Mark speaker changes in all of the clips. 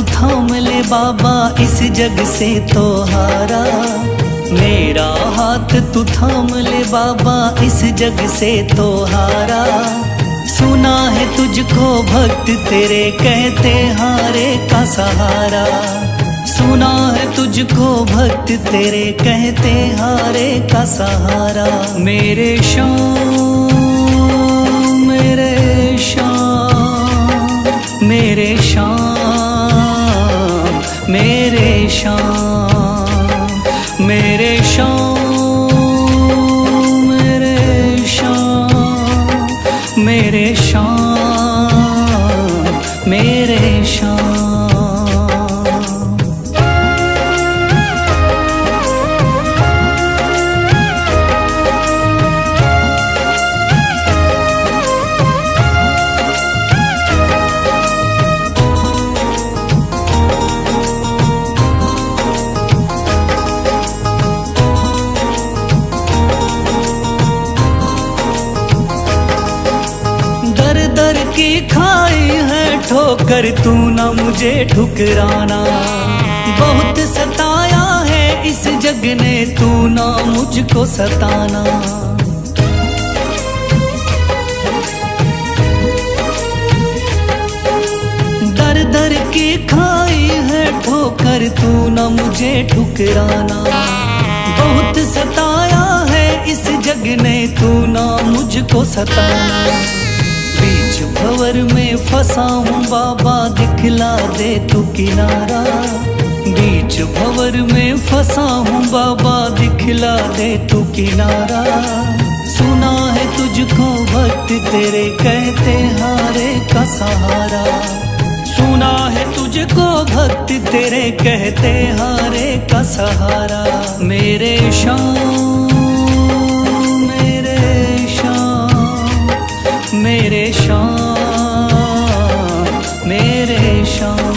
Speaker 1: थाम ले बाबा इस जग से तो हारा। मेरा हाथ तू थाम ले बाबा इस जग से तो हारा। सुना है तुझको भक्त तेरे कहते हारे का सहारा। सुना है तुझको भक्त तेरे कहते हारे का सहारा। मेरे श्याम मेरे श्याम मेरे श्याम मेरे श्याम मेरे श्याम मेरे श्याम मेरे श्याम मेरे श्याम। दर की खाई है ठोकर तू ना मुझे ठुकराना। बहुत सताया है इस जग ने तू ना मुझको सताना। दर दर की खाई है ठोकर तू ना मुझे ठुकराना। बहुत सताया है इस जग ने तू ना मुझको सताना। बीच भंवर में फंसा हूँ बाबा दिखला दे तू किनारा। बीच भंवर में फंसा हूँ बाबा दिखला दे तू किनारा। सुना है तुझको भक्त तेरे कहते हारे का सहारा। सुना है तुझको भक्त तेरे कहते हारे का सहारा। मेरे श्याम मेरे श्याम मेरे श्याम मेरे श्याम।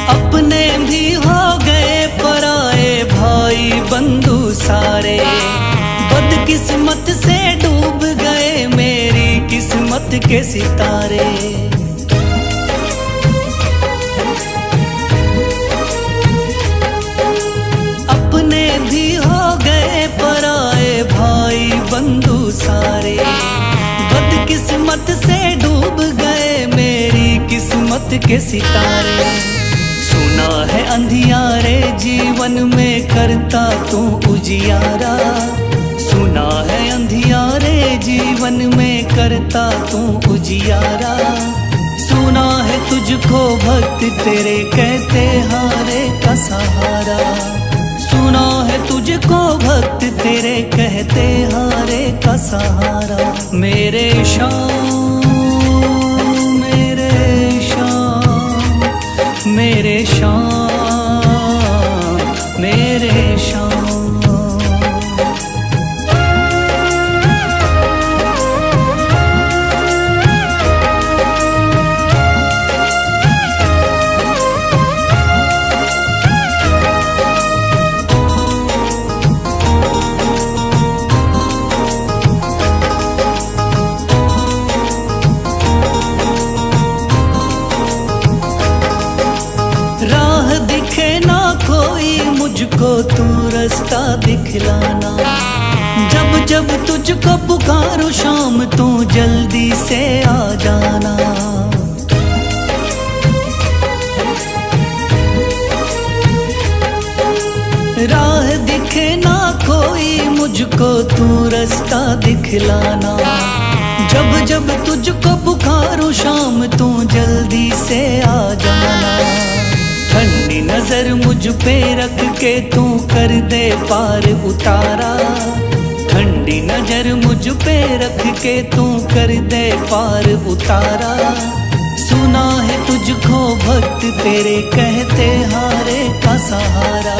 Speaker 1: अपने भी हो गए पराए भाई बंधु सारे। बदकिस्मत से डूब गए मेरी किस्मत के सितारे। अपने भी हो गए पराए भाई बंधु सारे। बदकिस्मत से डूब गए मेरी किस्मत के सितारे। सुना है अंधियारे जीवन में करता तू उजियारा। सुना है अंधियारे जीवन में करता तू उजियारा। सुना है तुझको भक्त तेरे कहते हारे का सहारा। सुना है तुझको भक्त तेरे कहते हारे का सहारा। मेरे श्याम मेरे श्याम मेरे श्याम मेरे श्याम। मुझको तू रास्ता दिखलाना। जब जब तुझको पुकारूं शाम तू जल्दी से आ जाना। राह दिखे ना कोई मुझको तू रास्ता दिखलाना। जब जब तुझको पुकारूं शाम तू जल्दी से आ जाना। ठंडी नजर मुझ पे रख के तू कर दे पार उतारा। ठंडी नजर मुझ पे रख के तू कर दे पार उतारा। सुना है तुझको भक्त तेरे कहते हारे का सहारा।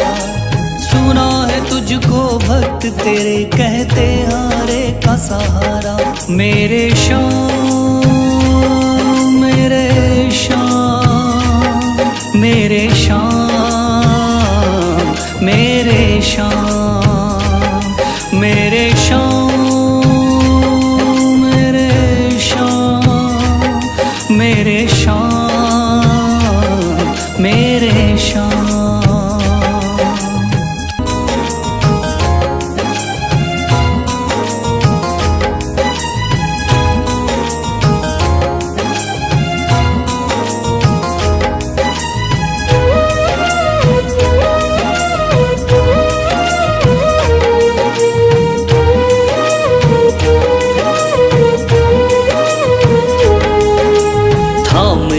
Speaker 1: सुना है तुझको भक्त तेरे कहते हारे का सहारा। मेरे श्याम शाम मेरे शाम मेरे शाम मेरे शाम मेरे शाम मेरे शाम मेरे शाम।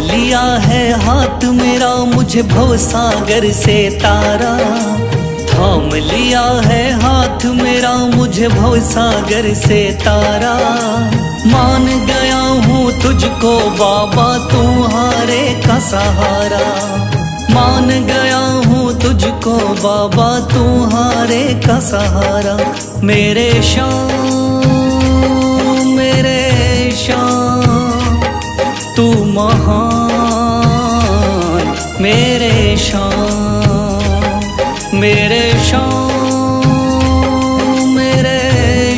Speaker 1: लिया है हाथ मेरा मुझे भवसागर से तारा, थाम लिया है हाथ मेरा मुझे भवसागर से तारा। मान गया हूँ तुझको बाबा तुम्हारे का सहारा, मान गया हूँ तुझको बाबा तुम्हारे का सहारा। मेरे शाम मेरे शाम तू महान, मेरे शाम मेरे शाम मेरे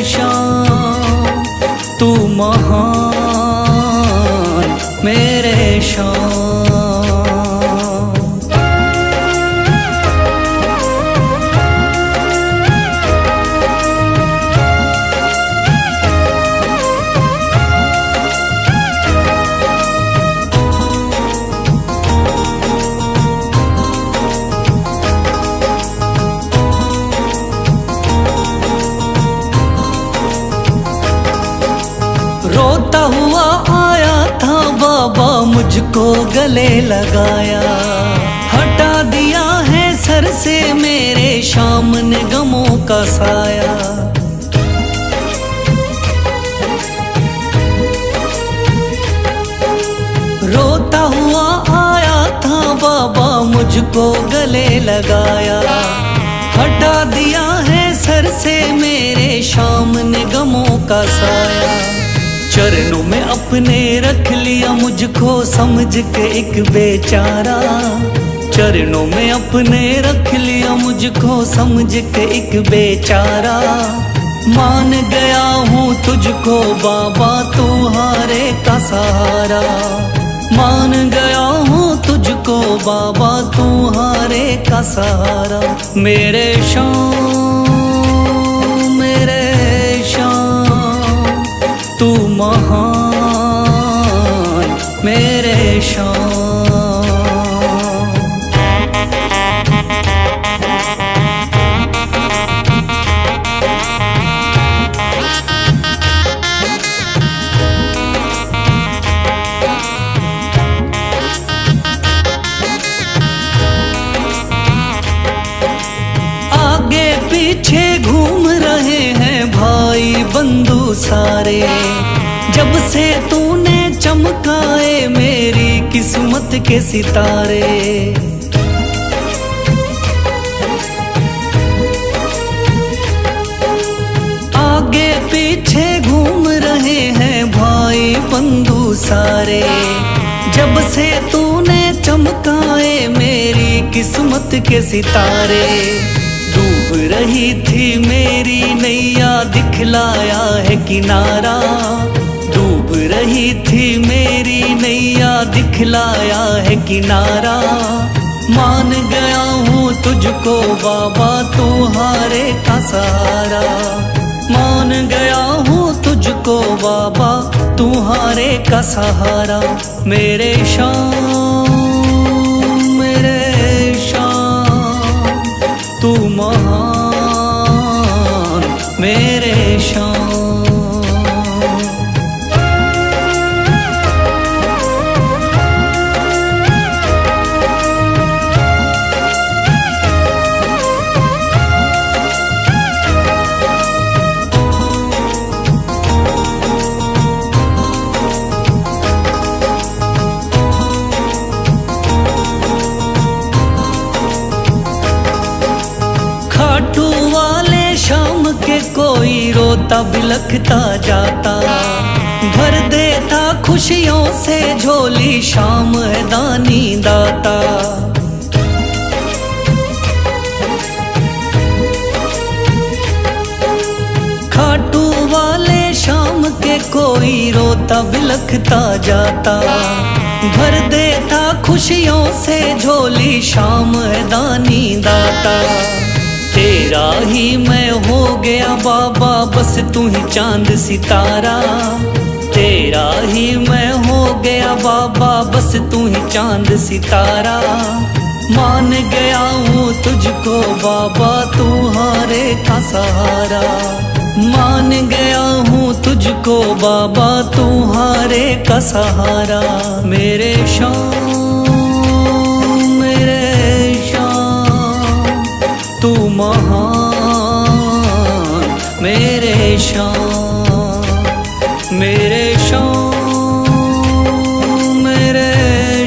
Speaker 1: शाम तू महान, मेरे शाम। रोता हुआ आया था बाबा मुझको गले लगाया, हटा दिया है सर से मेरे शाम ने गमों का साया। रोता हुआ आया था बाबा मुझको गले लगाया, हटा दिया है सर से मेरे शाम ने गमों का साया। चरणों में अपने रख लिया मुझको समझ के एक बेचारा, चरणों में अपने रख लिया मुझको समझ के एक बेचारा। मान गया हूँ तुझको बाबा तुम्हारे का सहारा, मान गया हूँ तुझको बाबा तुम्हारे का सहारा। मेरे शाम मेरे शाम तू महान, मेरे शाम। आगे पीछे घूम रहे हैं भाई बंधु सारे, जब से तूने चमकाए मेरी किस्मत के सितारे। आगे पीछे घूम रहे हैं भाई बंधु सारे, जब से तूने चमकाए मेरी किस्मत के सितारे। डूब रही थी मेरी नैया दिखलाया है किनारा, डूब रही थी मेरी नैया दिखलाया है किनारा। मान गया हूँ तुझको बाबा तुम्हारे का सहारा, मान गया हूँ तुझको बाबा तुम्हारे का सहारा। मेरे शाम मेरे शाम तू महान, मेरे शाम। खाटू वाले शाम के कोई रोता बिलखता जाता, भर देता खुशियों से झोली, शाम है दानी दाता। खाटू वाले शाम के कोई रोता बिलखता जाता। भर देता खुशियों से झोली, शाम है दानी दाता। तेरा ही मैं हो गया बाबा, बस तू ही चांद सितारा। तेरा ही मैं हो गया बाबा, बस तू ही चांद सितारा। मान गया हूँ तुझको बाबा, तू हारे का सहारा। मान गया हूँ तुझको बाबा, तू हारे का सहारा। मेरे शाम मेरे शाम तू महान, मेरे शाम मेरे शाम मेरे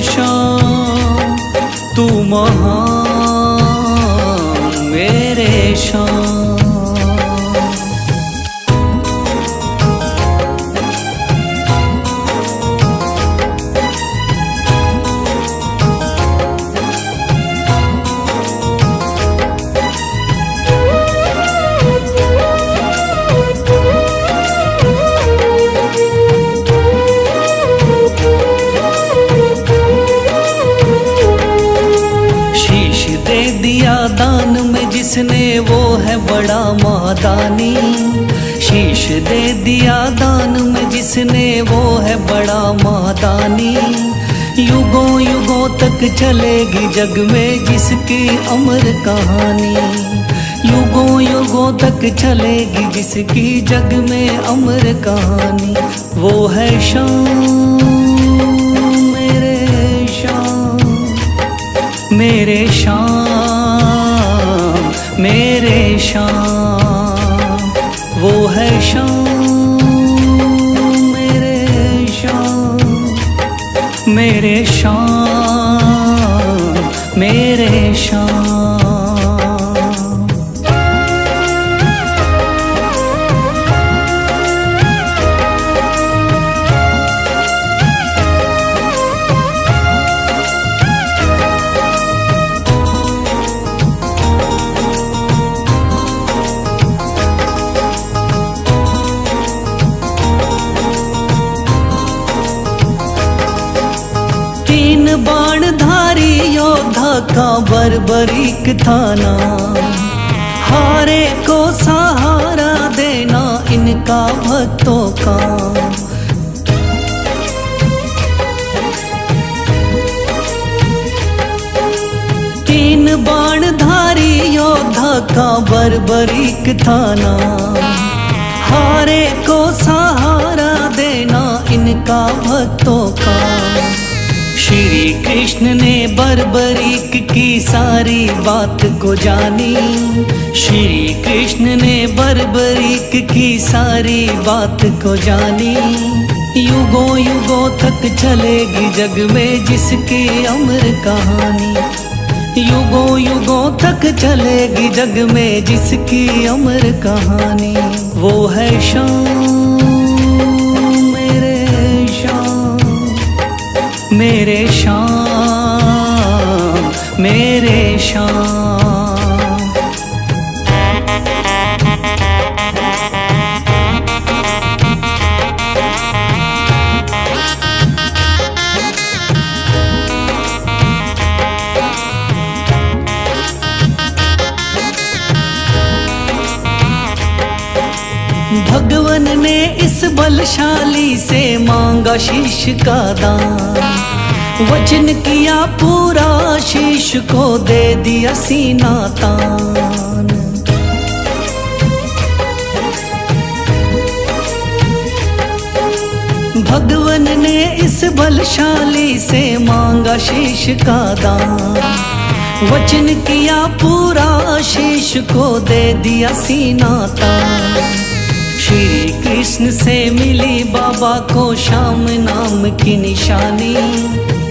Speaker 1: शाम तू महान, मेरे शाम। दान में जिसने वो है बड़ा मादानी। शीश दे दिया दान में जिसने वो है बड़ा मादानी। युगों युगों तक चलेगी जग में जिसकी अमर कहानी। युगों युगों तक चलेगी जिसकी जग में अमर कहानी। वो है शाम मेरे शाम मेरे शाम मेरे शाम। वो है शाम मेरे शाम मेरे शाम मेरे शाम। बाणधारी योद्धा का बर्बरीक थाना। हारे को सहारा देना इनका भक्तों का। तीन बाणधारी योद्धा का बर्बरीक थाना। हारे को सहारा देना इनका भक्तों का। श्री कृष्ण ने बर्बरीक की सारी बात को जानी। श्री कृष्ण ने बर्बरीक की सारी बात को जानी। युगों युगों तक चलेगी जग में जिसकी अमर कहानी। युगों युगों तक चलेगी जग में जिसकी अमर कहानी। वो है शाम मेरे शाम मेरे शाम मेरे शाम। भगवन ने इस बलशाली से मांगा शीश का दान। वचन किया पूरा शीश को दे दिया सीना तान। भगवन ने इस बलशाली से मांगा शीश का दान। वचन किया पूरा शीश को दे दिया सीना तान। श्री कृष्ण से मिली बाबा को श्याम नाम की निशानी।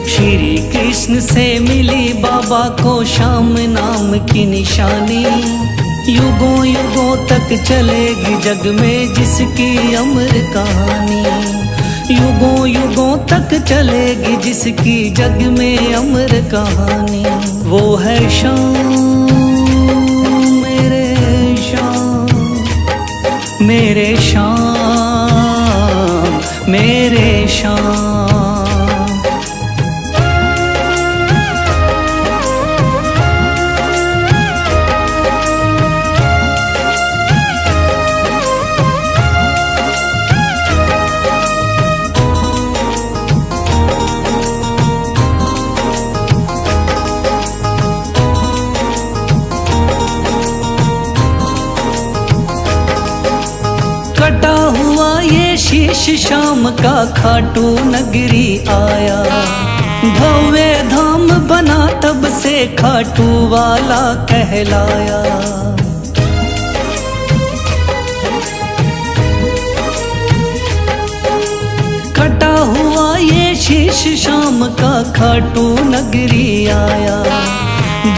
Speaker 1: श्री कृष्ण से मिली बाबा को श्याम नाम की निशानी। युगों युगों तक चलेगी जग में जिसकी अमर कहानी। युगों युगों तक चलेगी जिसकी जग में अमर कहानी, वो है शाम मेरे शाम, मेरे शाम, मेरे शाम। कटा हुआ ये शीश शाम का खाटू नगरी आया, भव्य धाम बना तब से खाटू वाला कहलाया। कटा हुआ ये शीश शाम का खाटू नगरी आया,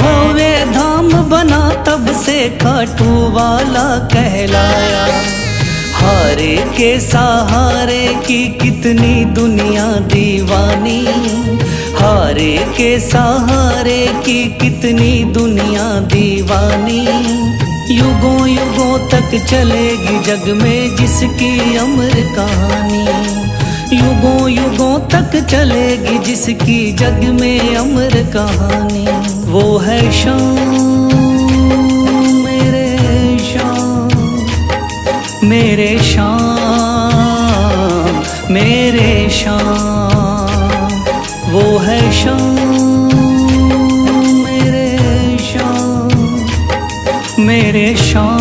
Speaker 1: भव्य धाम बना तब से खाटू वाला कहलाया। हारे के सहारे की कितनी दुनिया दीवानी, हारे के सहारे की कितनी दुनिया दीवानी। युगों युगों तक चलेगी जग में जिसकी अमर कहानी, युगों युगों तक चलेगी जिसकी जग में अमर कहानी, वो है शाम मेरे शाम, मेरे शाम, मेरे शाम। वो है शाम मेरे शाम, मेरे शाम।